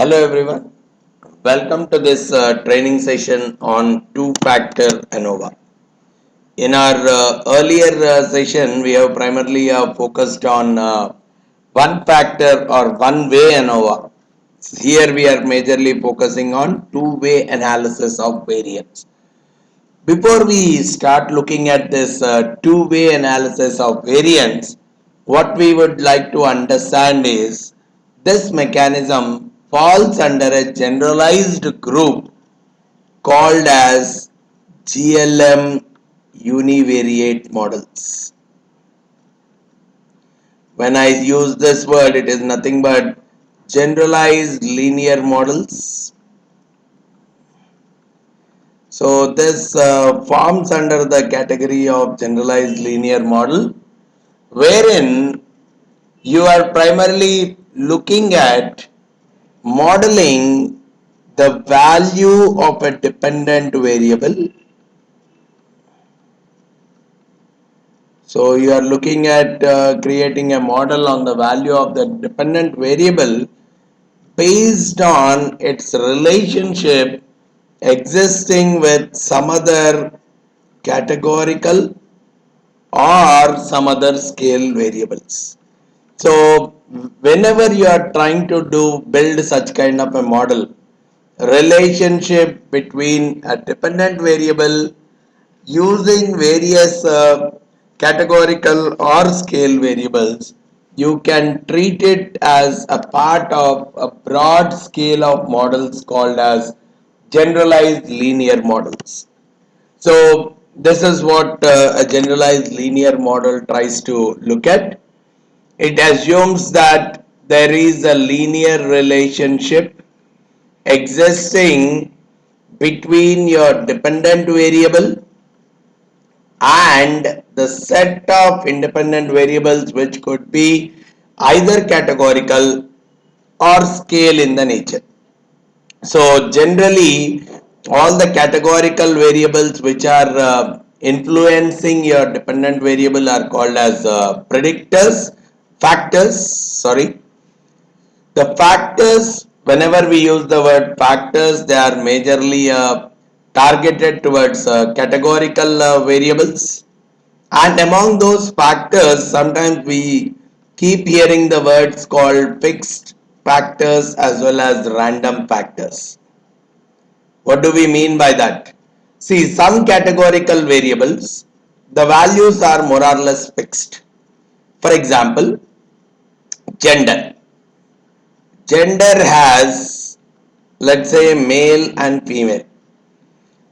Hello everyone, welcome to this training session on two-factor ANOVA. In our earlier session, we have primarily focused on one-factor or one-way ANOVA. Here we are majorly focusing on two-way analysis of variance. Before we start looking at this two-way analysis of variance, what we would like to understand is this mechanism falls under a generalized group called as GLM univariate models. When I use this word, it is nothing but generalized linear models. So this forms under the category of generalized linear model, wherein you are primarily looking at modeling the value of a dependent variable. So you are looking at creating a model on the value of the dependent variable based on its relationship existing with some other categorical or some other scale variables. So whenever you are trying to build such kind of a model, relationship between a dependent variable using various categorical or scale variables, you can treat it as a part of a broad scale of models called as generalized linear models. So this is what a generalized linear model tries to look at. It assumes that there is a linear relationship existing between your dependent variable and the set of independent variables, which could be either categorical or scale in the nature. So generally all the categorical variables which are influencing your dependent variable are called as factors. The factors, whenever we use the word factors, they are majorly targeted towards categorical variables. And among those factors, sometimes we keep hearing the words called fixed factors as well as random factors. What do we mean by that? See, some categorical variables, the values are more or less fixed. For example, gender. Gender has, let's say, male and female.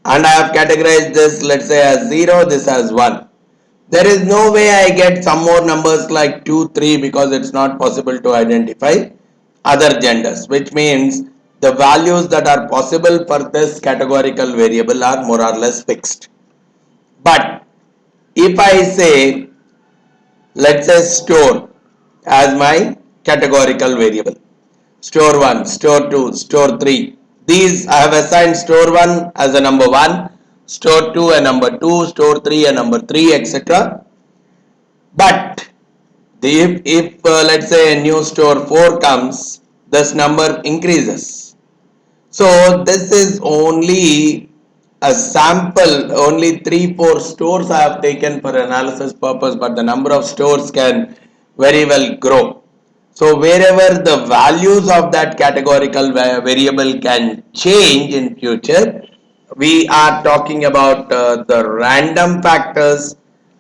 And I have categorized this, let's say, as 0, this as 1. There is no way I get some more numbers like 2, 3 because it's not possible to identify other genders, which means the values that are possible for this categorical variable are more or less fixed. But if I say, let's say, store as my categorical variable, store 1, store 2, store 3. These I have assigned store 1 as a number 1, store 2 a number 2, store 3 a number 3, etc. But if let's say a new store 4 comes, this number increases. So this is only a sample, only 3-4 stores I have taken for analysis purpose, but the number of stores can very well grow. So wherever the values of that categorical variable can change in future, we are talking about the random factors,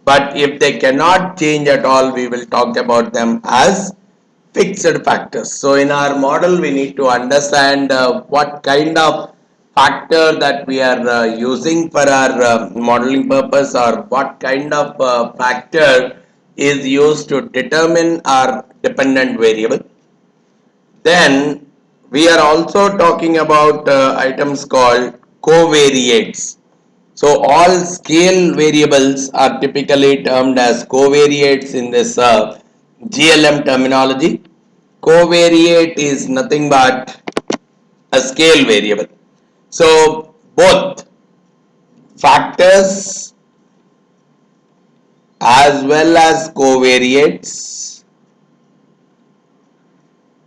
but if they cannot change at all, we will talk about them as fixed factors. So in our model, we need to understand what kind of factor that we are using for our modeling purpose, or what kind of factor is used to determine our dependent variable. Then we are also talking about items called covariates. So all scale variables are typically termed as covariates in this GLM terminology. Covariate is nothing but a scale variable. So both factors as well as covariates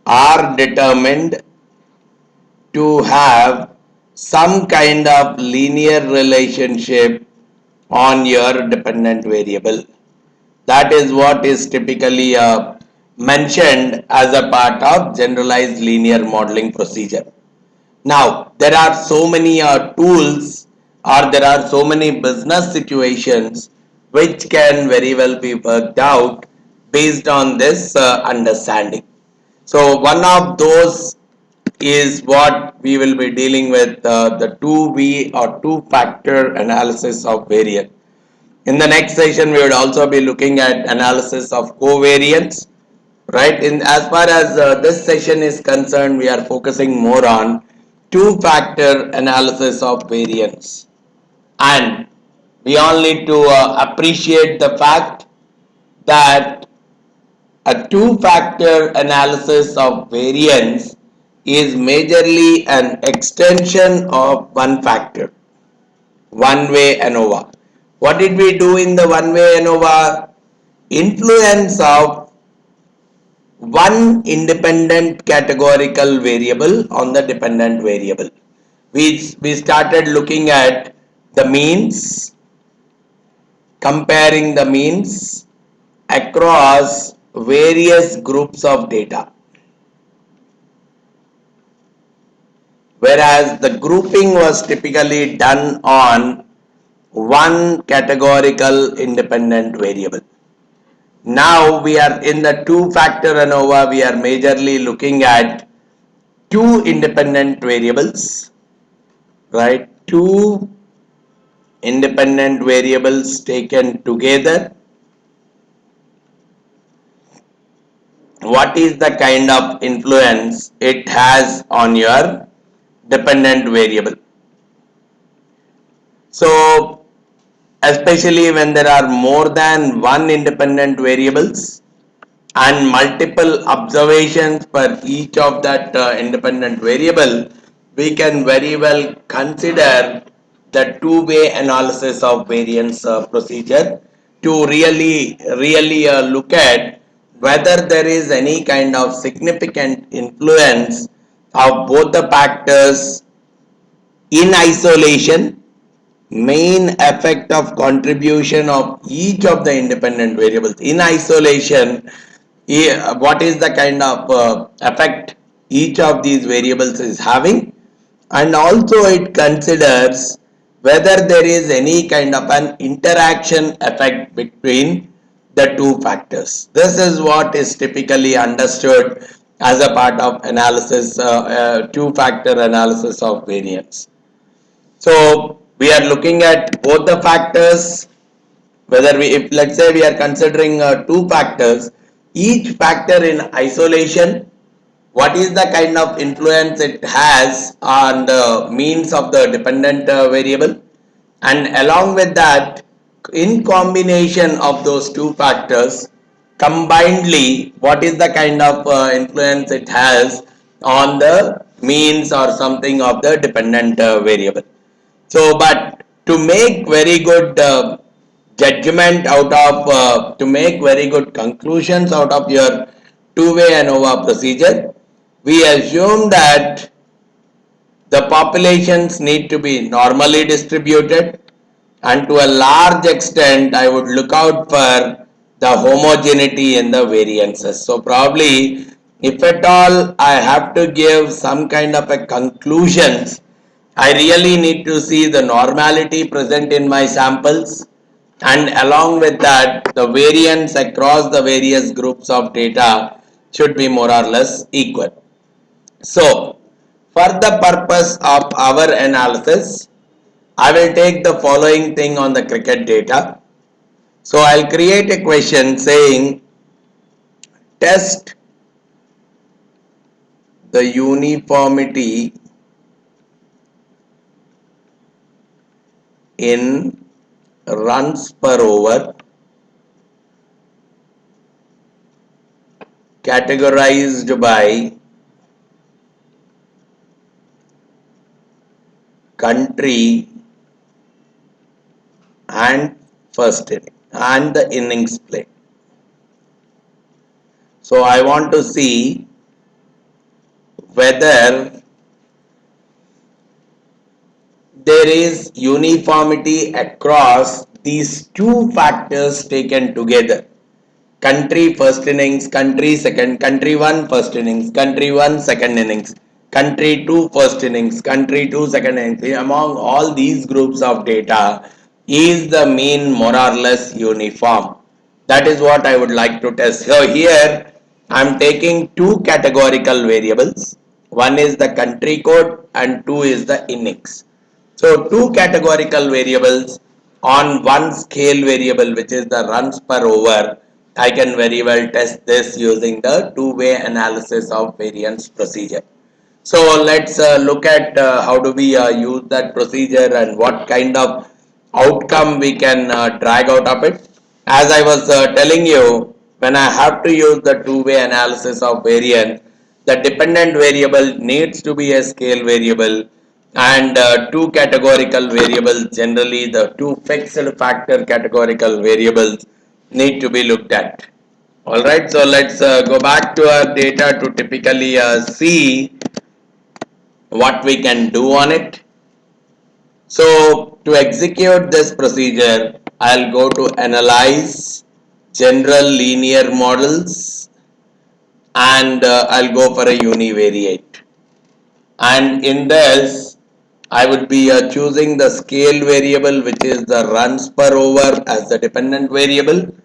are determined to have some kind of linear relationship on your dependent variable. That is what is typically mentioned as a part of generalized linear modeling procedure. Now, there are so many tools, or there are so many business situations which can very well be worked out based on this understanding. So, one of those is what we will be dealing with, the 2V or two factor analysis of variance. In the next session, we would also be looking at analysis of covariance. Right, in as far as this session is concerned, we are focusing more on two-factor analysis of variance, and we all need to appreciate the fact that a two-factor analysis of variance is majorly an extension of one factor, one-way ANOVA. What did we do in the one-way ANOVA? Influence of one independent categorical variable on the dependent variable. We started looking at the means, comparing the means across various groups of data. Whereas the grouping was typically done on one categorical independent variable. Now we are in the two-factor ANOVA, we are majorly looking at two independent variables, right? Two independent variables taken together. What is the kind of influence it has on your dependent variable? So, especially when there are more than one independent variables and multiple observations for each of that independent variable, we can very well consider the two-way analysis of variance procedure to really look at whether there is any kind of significant influence of both the factors in isolation, main effect of contribution of each of the independent variables in isolation, what is the kind of effect each of these variables is having, and also it considers whether there is any kind of an interaction effect between the two factors. This is what is typically understood as a part of analysis, two-factor analysis of variance. So we are looking at both the factors, whether we, if let's say we are considering two factors, each factor in isolation, what is the kind of influence it has on the means of the dependent variable, and along with that, in combination of those two factors, combinedly, what is the kind of influence it has on the means or something of the dependent variable. So, but to make very good judgment out of, to make very good conclusions out of your two-way ANOVA procedure, we assume that the populations need to be normally distributed, and to a large extent I would look out for the homogeneity in the variances. So probably if at all I have to give some kind of a conclusions, I really need to see the normality present in my samples, and along with that the variance across the various groups of data should be more or less equal. So for the purpose of our analysis, I will take the following thing on the cricket data. So I'll create a question saying test the uniformity in runs per over categorized by country and first inning and the innings play. So I want to see whether there is uniformity across these two factors taken together. Country first innings, country second, country one first innings, country one second innings, country two first innings, country two second innings. Among all these groups of data, is the mean more or less uniform? That is what I would like to test. So here I am taking two categorical variables. One is the country code and two is the innings. So two categorical variables on one scale variable, which is the runs per over. I can very well test this using the two-way analysis of variance procedure. So let's look at how do we use that procedure and what kind of outcome we can drag out of it. As I was telling you, when I have to use the two-way analysis of variance, the dependent variable needs to be a scale variable, and two categorical variables, generally the two fixed factor categorical variables, need to be looked at. Alright, so let's go back to our data to typically see what we can do on it. So to execute this procedure, I'll go to analyze general linear models, and I'll go for a univariate. And in this, I would be choosing the scale variable, which is the runs per over, as the dependent variable,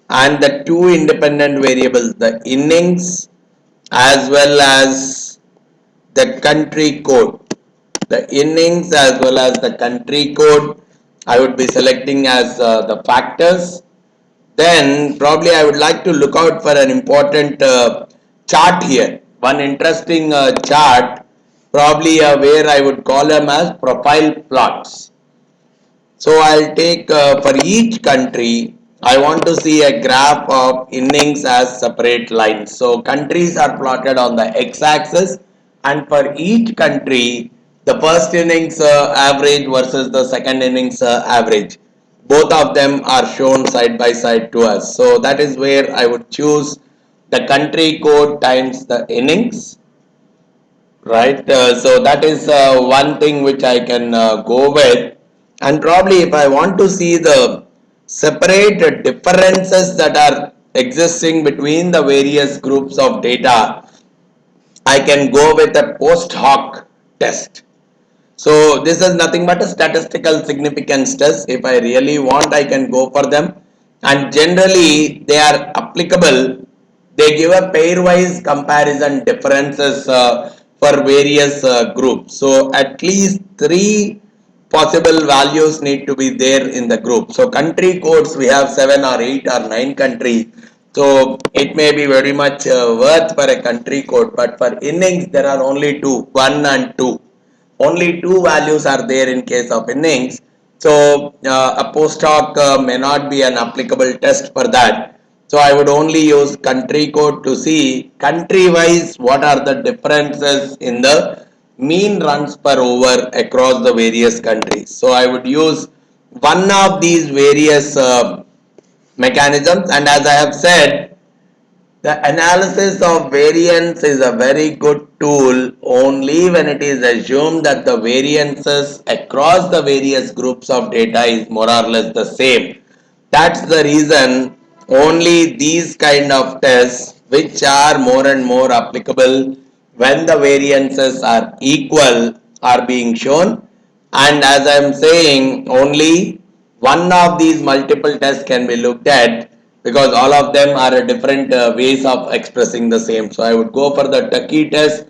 and the two independent variables, the innings as well as the country code. The innings as well as the country code I would be selecting as the factors. Then probably I would like to look out for an important chart here. One interesting chart, probably where I would call them as profile plots. So I'll take for each country, I want to see a graph of innings as separate lines. So countries are plotted on the x-axis, and for each country, the first innings average versus the second innings average. Both of them are shown side by side to us. So that is where I would choose the country code times the innings, right? So that is one thing which I can go with. And probably if I want to see the separate differences that are existing between the various groups of data, I can go with a post hoc test. So this is nothing but a statistical significance test. If I really want, I can go for them, and generally they are applicable. They give a pairwise comparison differences for various groups. So at least three possible values need to be there in the group. So country codes, we have 7 or 8 or 9 countries. So it may be very much worth for a country code, but for innings there are only two, 1 and 2. Only two values are there in case of innings. So a post hoc may not be an applicable test for that. So I would only use country code to see country wise what are the differences in the mean runs per over across the various countries. So I would use one of these various mechanisms, and as I have said, the analysis of variance is a very good tool only when it is assumed that the variances across the various groups of data is more or less the same. That's the reason only these kind of tests, which are more and more applicable when the variances are equal, are being shown. And as I am saying, only one of these multiple tests can be looked at, because all of them are different ways of expressing the same. So I would go for the Tucky test,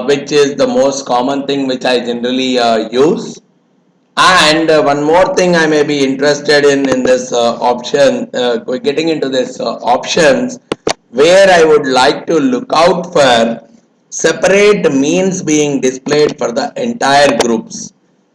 which is the most common thing which I generally use. And one more thing I may be interested in this option, getting into this options, where I would like to look out for separate means being displayed for the entire groups.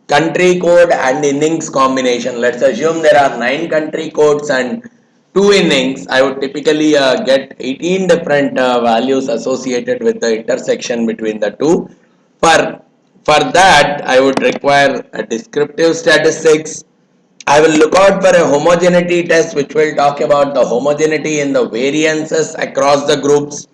Country code and innings combination. Let's assume there are 9 country codes and 2 innings. I would typically get 18 different values associated with the intersection between the two. For that, I would require a descriptive statistics. I will look out for a homogeneity test, which will talk about the homogeneity in the variances across the groups.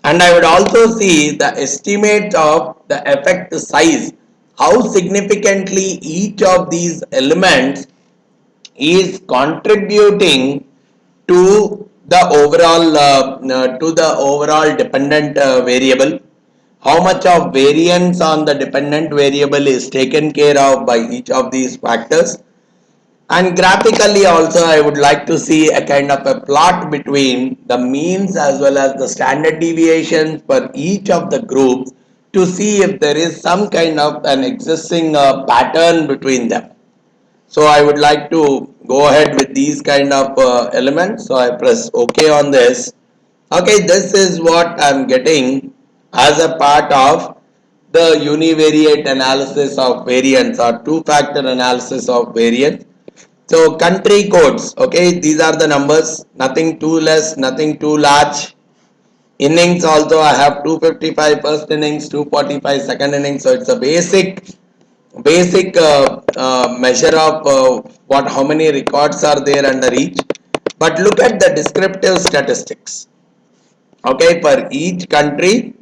And I would also see the estimate of the effect size. how significantly each of these elements is contributing to the overall dependent variable. How much of variance on the dependent variable is taken care of by each of these factors. And graphically also I would like to see a kind of a plot between the means as well as the standard deviations for each of the groups to see if there is some kind of an existing pattern between them. So I would like to go ahead with these kind of elements. So I press OK on this. Okay, this is what I'm getting as a part of the univariate analysis of variance or two-factor analysis of variance. So country codes, okay, these are the numbers, nothing too less, nothing too large. Innings also I have 255 first innings, 245 second innings, so it's a basic measure of what how many records are there under each. But look at the descriptive statistics. Okay, for each country,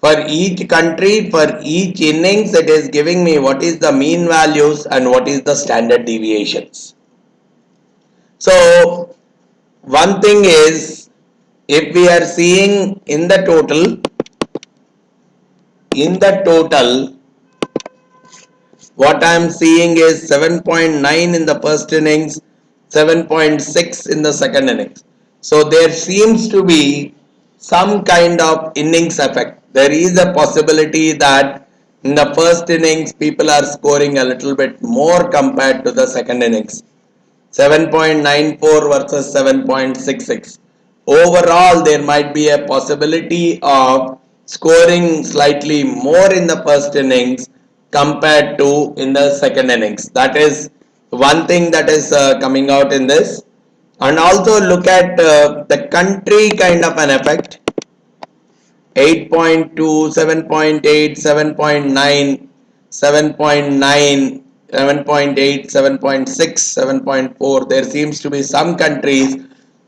for each innings, it is giving me what is the mean values and what is the standard deviations. So one thing is, if we are seeing in the total, what I am seeing is 7.9 in the first innings, 7.6 in the second innings. So there seems to be some kind of innings effect. There is a possibility that in the first innings people are scoring a little bit more compared to the second innings. 7.94 versus 7.66. Overall, there might be a possibility of scoring slightly more in the first innings compared to in the second innings. That is one thing that is coming out in this. And also look at the country kind of an effect. 8.2, 7.8, 7.9, 7.9, 7.8, 7.6, 7.4. There seems to be some countries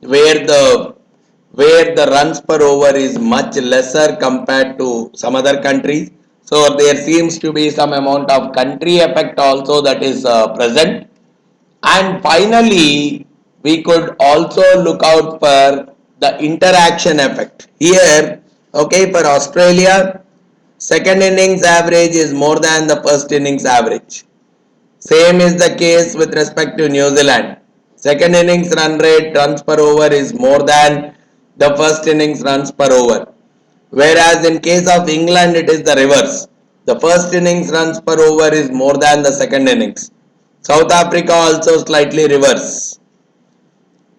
where the runs per over is much lesser compared to some other countries. So there seems to be some amount of country effect also that is present. And finally, we could also look out for the interaction effect. Here, okay, for Australia, second innings average is more than the first innings average. Same is the case with respect to New Zealand. Second innings run rate, runs per over is more than the first innings runs per over. Whereas in case of England, it is the reverse. The first innings runs per over is more than the second innings. South Africa also slightly reverse.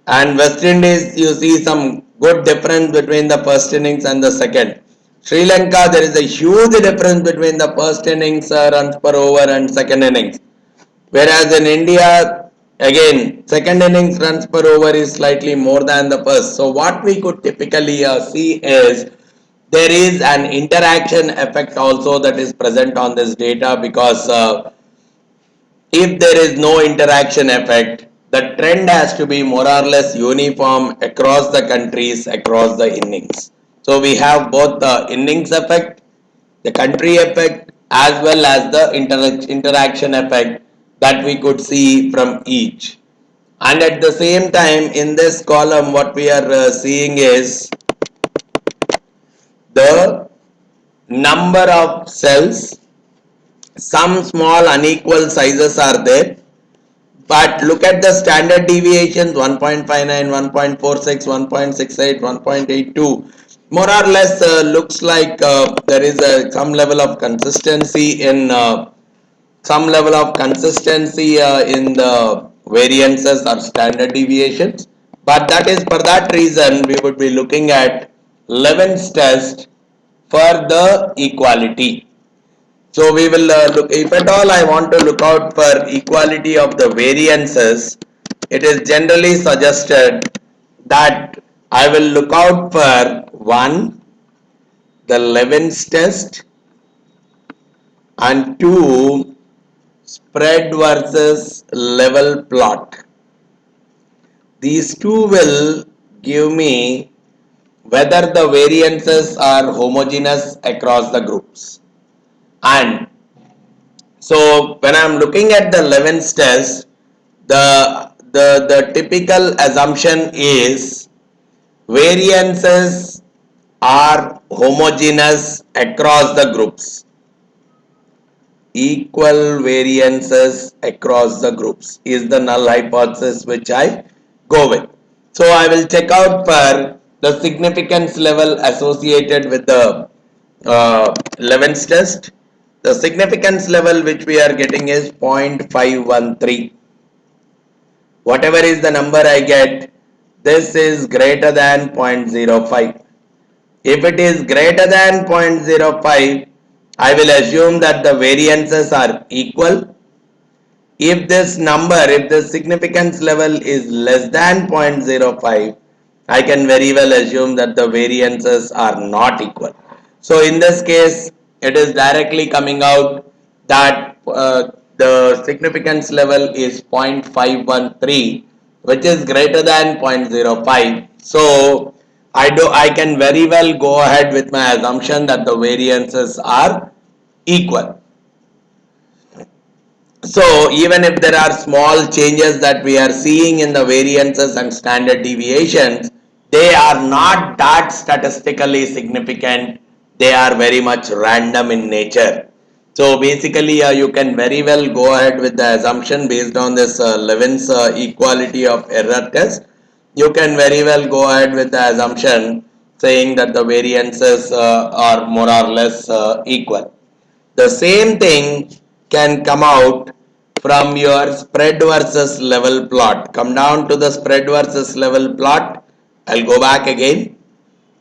And West Indies, you see some good difference between the first innings and the second. Sri Lanka, there is a huge difference between the first innings runs per over and second innings. Whereas in India, again, second innings runs per over is slightly more than the first. So what we could typically see is there is an interaction effect also that is present on this data, because if there is no interaction effect, the trend has to be more or less uniform across the countries, across the innings. So we have both the innings effect, the country effect, as well as the interaction effect that we could see from each. And at the same time, in this column, what we are seeing is the number of cells. Some small unequal sizes are there, but look at the standard deviations: 1.59, 1.46, 1.68, 1.82. More or less looks like there is some level of consistency in the variances or standard deviations. But that is for that reason we would be looking at Levin's test for the equality. So we will look, if at all I want to look out for equality of the variances, it is generally suggested that I will look out for 1, the Levin's test, and 2, spread versus level plot. These two will give me whether the variances are homogeneous across the groups. And so when I'm looking at the Levin's test, the typical assumption is variances are homogeneous across the groups, equal variances across the groups is the null hypothesis which I go with. So I will check out for the significance level associated with the Levin's test. The significance level which we are getting is 0.513. Whatever is the number I get, this is greater than 0.05. If it is greater than 0.05, I will assume that the variances are equal. If this number, if the significance level is less than 0.05, I can very well assume that the variances are not equal. So in this case, it is directly coming out that the significance level is 0.513, which is greater than 0.05. So I can very well go ahead with my assumption that the variances are equal. So even if there are small changes that we are seeing in the variances and standard deviations, they are not that statistically significant. They are very much random in nature. So basically you can very well go ahead with the assumption based on this Levin's equality of error test. You can very well go ahead with the assumption saying that the variances are more or less equal. The same thing can come out from your spread versus level plot. Come down to the spread versus level plot. I'll go back again.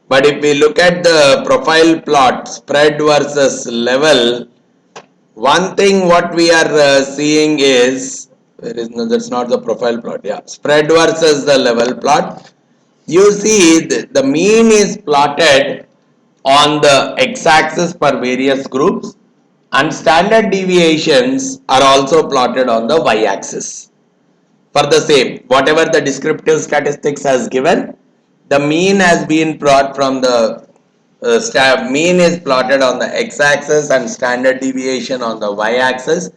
But if we look at the profile plot, spread versus level, one thing what we are seeing is, there is no, that's not the profile plot, yeah, spread versus the level plot. You see the mean is plotted on the x-axis for various groups, and standard deviations are also plotted on the y-axis for the same. Whatever the descriptive statistics has given, the mean has been plotted from the mean is plotted on the x-axis and standard deviation on the y-axis.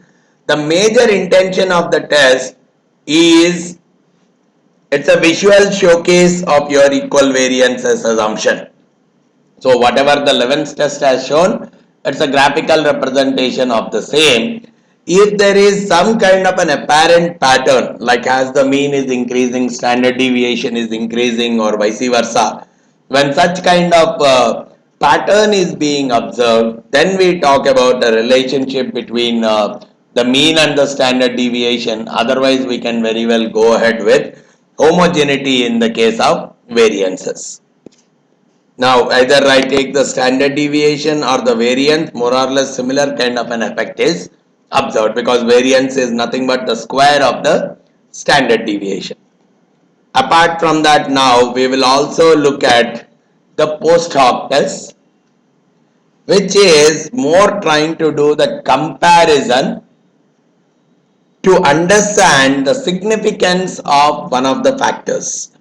The major intention of the test is it's a visual showcase of your equal variances assumption. So whatever the Levin's test has shown, it's a graphical representation of the same. If there is some kind of an apparent pattern, like as the mean is increasing, standard deviation is increasing, or vice versa, when such kind of pattern is being observed, then we talk about the relationship between the mean and the standard deviation. Otherwise, we can very well go ahead with homogeneity in the case of variances. Now either I take the standard deviation or the variance, more or less similar kind of an effect is observed, because variance is nothing but the square of the standard deviation. Apart from that, now we will also look at the post hoc test, which is more trying to do the comparison to understand the significance of one of the factors.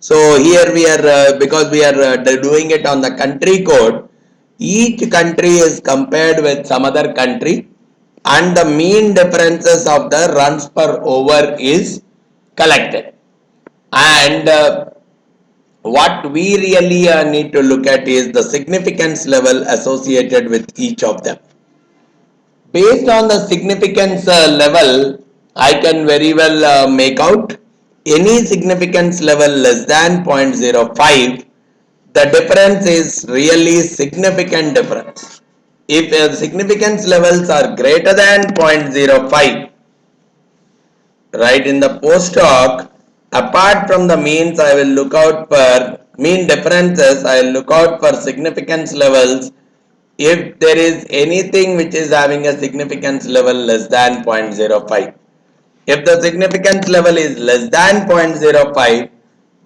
So here we are, because we are doing it on the country code, each country is compared with some other country, and the mean differences of the runs per over is collected. And what we really need to look at is the significance level associated with each of them. Based on the significance level, I can very well make out any significance level less than 0.05, the difference is really significant difference. If the significance levels are greater than 0.05, right, in the post hoc, apart from the means, I will look out for mean differences, I will look out for significance levels if there is anything which is having a significance level less than 0.05. If the significance level is less than 0.05,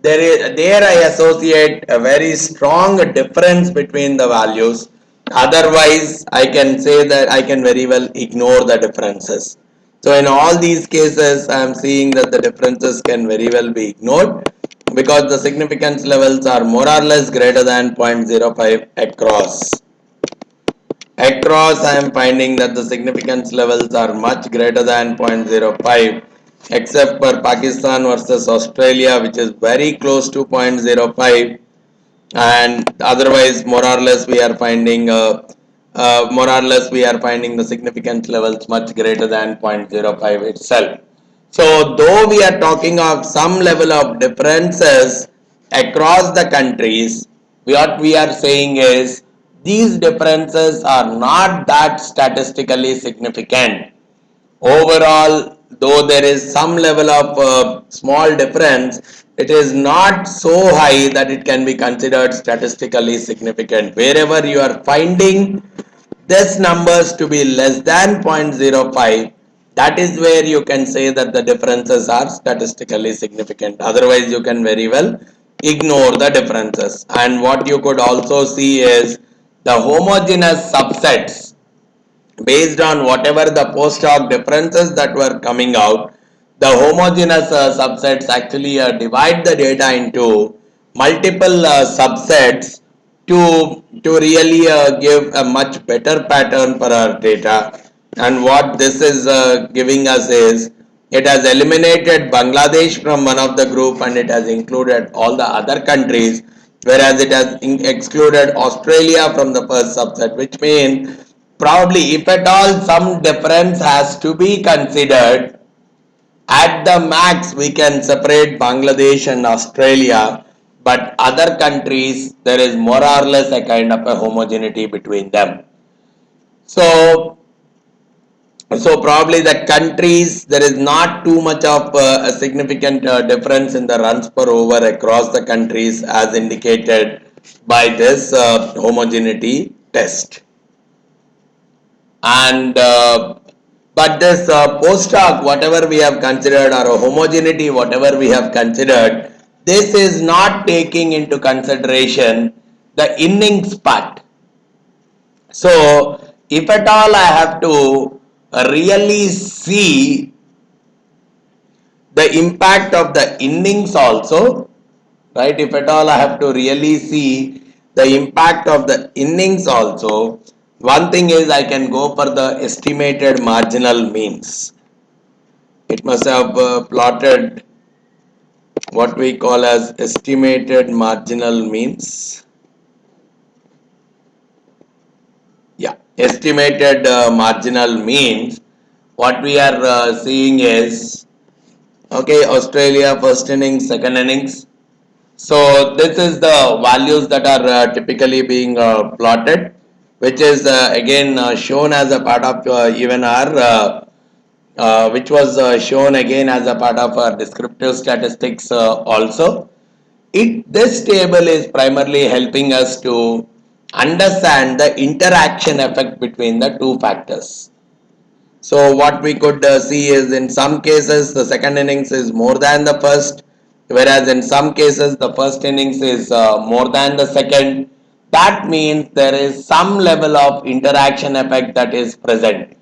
there I associate a very strong difference between the values. Otherwise, I can say that I can very well ignore the differences. So in all these cases, I am seeing that the differences can very well be ignored, because the significance levels are more or less greater than 0.05 across. Across, I am finding that the significance levels are much greater than 0.05, except for Pakistan versus Australia, which is very close to 0.05, and otherwise, more or less we are finding the significance levels much greater than 0.05 itself. So, though we are talking of some level of differences across the countries, what we are saying is these differences are not that statistically significant. Overall, though there is some level of small difference, it is not so high that it can be considered statistically significant. Wherever you are finding these numbers to be less than 0.05, that is where you can say that the differences are statistically significant. Otherwise, you can very well ignore the differences. And what you could also see is the homogeneous subsets based on whatever the post hoc differences that were coming out. The homogeneous subsets actually divide the data into multiple subsets to really give a much better pattern for our data. And what this is giving us is it has eliminated Bangladesh from one of the group and it has included all the other countries, whereas it has excluded Australia from the first subset, which means probably if at all some difference has to be considered, at the max we can separate Bangladesh and Australia, but other countries there is more or less a kind of a homogeneity between them. So probably the countries there is not too much of a significant difference in the runs per over across the countries as indicated by this homogeneity test. And but this post hoc whatever we have considered or homogeneity whatever we have considered, this is not taking into consideration the innings part. So if at all I have to really see the impact of the innings also, right, if at all I have to really see the impact of the innings also, one thing is I can go for the estimated marginal means. It must have plotted what we call as estimated marginal means. Yeah, estimated marginal means. What we are seeing is, okay, Australia first innings, second innings. So this is the values that are typically being plotted, which is again shown as a part of even our which was shown again as a part of our descriptive statistics also. This table is primarily helping us to understand the interaction effect between the two factors. So what we could see is in some cases the second innings is more than the first, whereas in some cases the first innings is more than the second. That means there is some level of interaction effect that is present.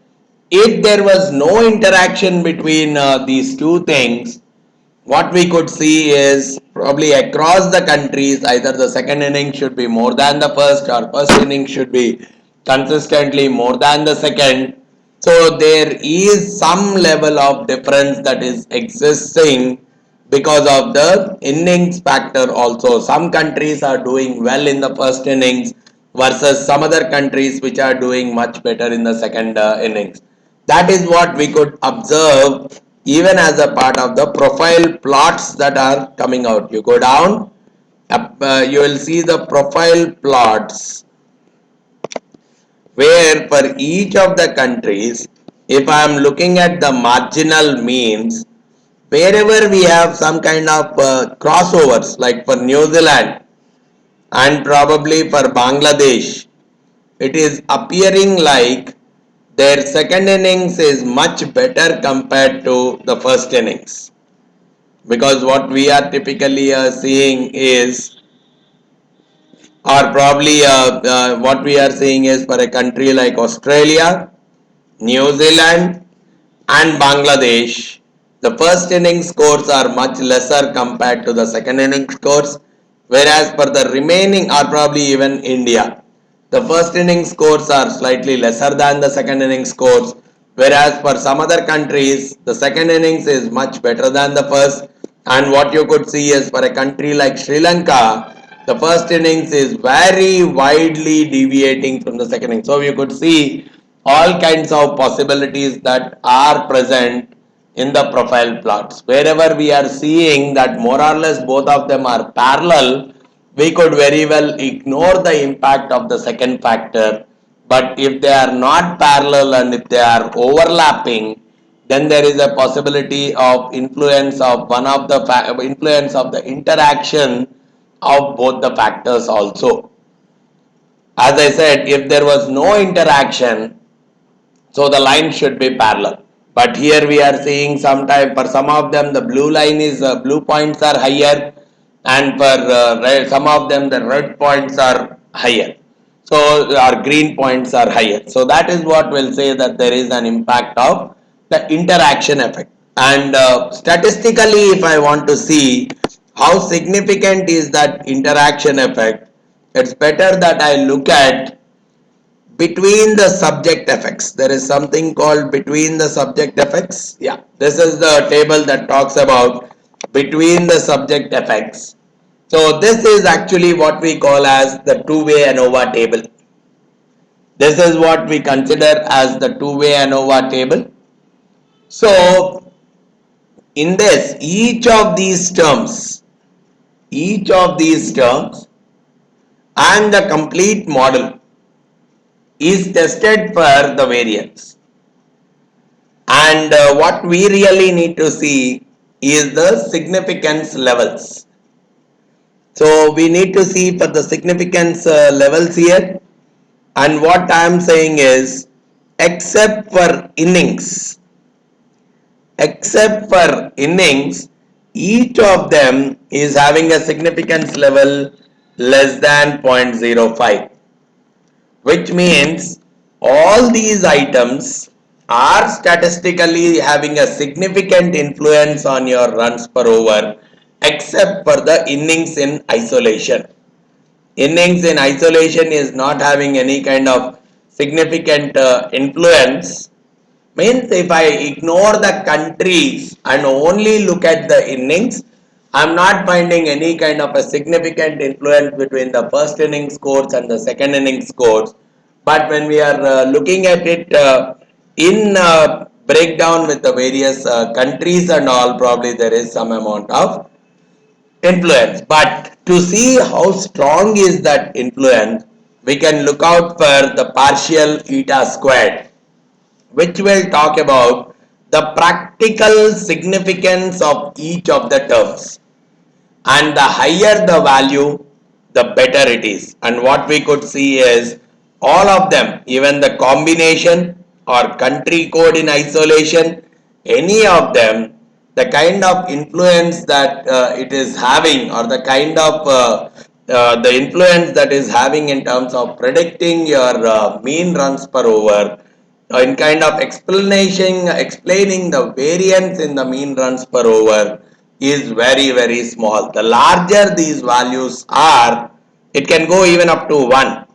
If there was no interaction between these two things, what we could see is probably across the countries either the second inning should be more than the first or first inning should be consistently more than the second. So there is some level of difference that is existing because of the innings factor also. Some countries are doing well in the first innings versus some other countries which are doing much better in the second innings. That is what we could observe even as a part of the profile plots that are coming out. You go down, you will see the profile plots where for each of the countries, if I am looking at the marginal means, wherever we have some kind of crossovers, like for New Zealand and probably for Bangladesh, it is appearing like their second innings is much better compared to the first innings, because what we are typically seeing is, or probably what we are seeing is for a country like Australia, New Zealand and Bangladesh, the first inning scores are much lesser compared to the second inning scores, whereas for the remaining, or probably even India, the first inning scores are slightly lesser than the second inning scores, whereas for some other countries the second innings is much better than the first. And what you could see is for a country like Sri Lanka, the first innings is very widely deviating from the second innings. So you could see all kinds of possibilities that are present in the profile plots. Wherever we are seeing that more or less both of them are parallel, we could very well ignore the impact of the second factor. But if they are not parallel and if they are overlapping, then there is a possibility of influence of one of the influence of the interaction of both the factors also. As I said, if there was no interaction, so the line should be parallel. But here we are seeing sometime for some of them the blue line is blue points are higher, and for some of them the red points are higher. So our green points are higher. So that is what will say that there is an impact of the interaction effect. And statistically, if I want to see how significant is that interaction effect, it's better that I look at between the subject effects. There is something called between the subject effects. Yeah, this is the table that talks about between the subject effects. So this is actually what we call as the two-way ANOVA table. This is what we consider as the two-way ANOVA table. So in this, each of these terms and the complete model is tested for the variance. And what we really need to see is the significance levels. So we need to see for the significance levels here, and what I am saying is except for innings, each of them is having a significance level less than 0.05, which means all these items are statistically having a significant influence on your runs per over except for the innings in isolation. Innings in isolation is not having any kind of significant influence. Means if I ignore the countries and only look at the innings, I'm not finding any kind of a significant influence between the first inning scores and the second inning scores. But when we are looking at it in breakdown with the various countries and all, probably there is some amount of influence. But to see how strong is that influence, we can look out for the partial eta squared, which will talk about the practical significance of each of the terms. And the higher the value, the better it is. And what we could see is all of them, even the combination or country code in isolation, any of them, the kind of influence that it is having, or the kind of the influence that is having in terms of predicting your mean runs per over, in kind of explaining the variance in the mean runs per over is very small. The larger these values are, it can go even up to 1.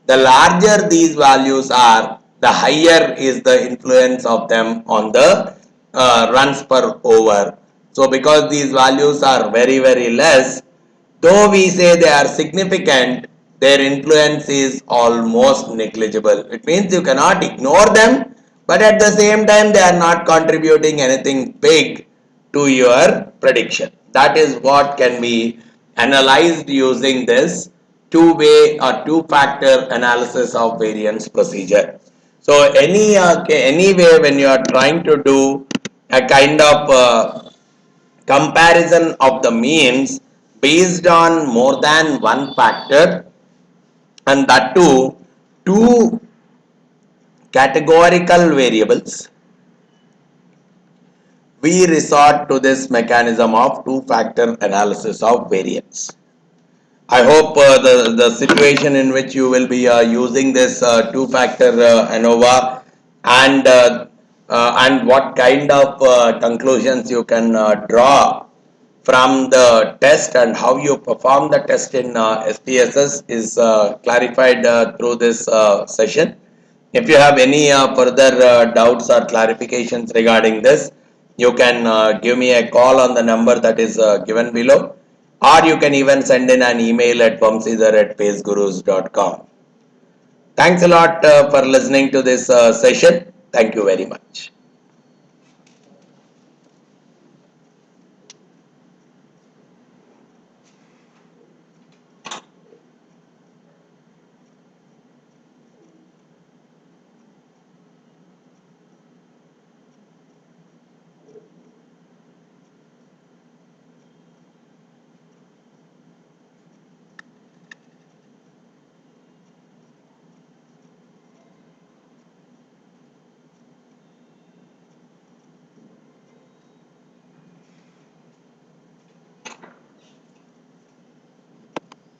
The larger these values are, the higher is the influence of them on the runs per over. So because these values are very less, though we say they are significant, their influence is almost negligible. It means you cannot ignore them, but at the same time they are not contributing anything big to your prediction. That is what can be analyzed using this two-way or two-factor analysis of variance procedure. So anyway, when you are trying to do a kind of comparison of the means based on more than one factor, and that too two categorical variables, we resort to this mechanism of two-factor analysis of variance. I hope the situation in which you will be using this two-factor ANOVA and what kind of conclusions you can draw from the test and how you perform the test in SPSS is clarified through this session. If you have any further doubts or clarifications regarding this, you can give me a call on the number that is given below, or you can even send in an email at vamsidhar@pacegurus.com. Thanks a lot for listening to this session. Thank you very much.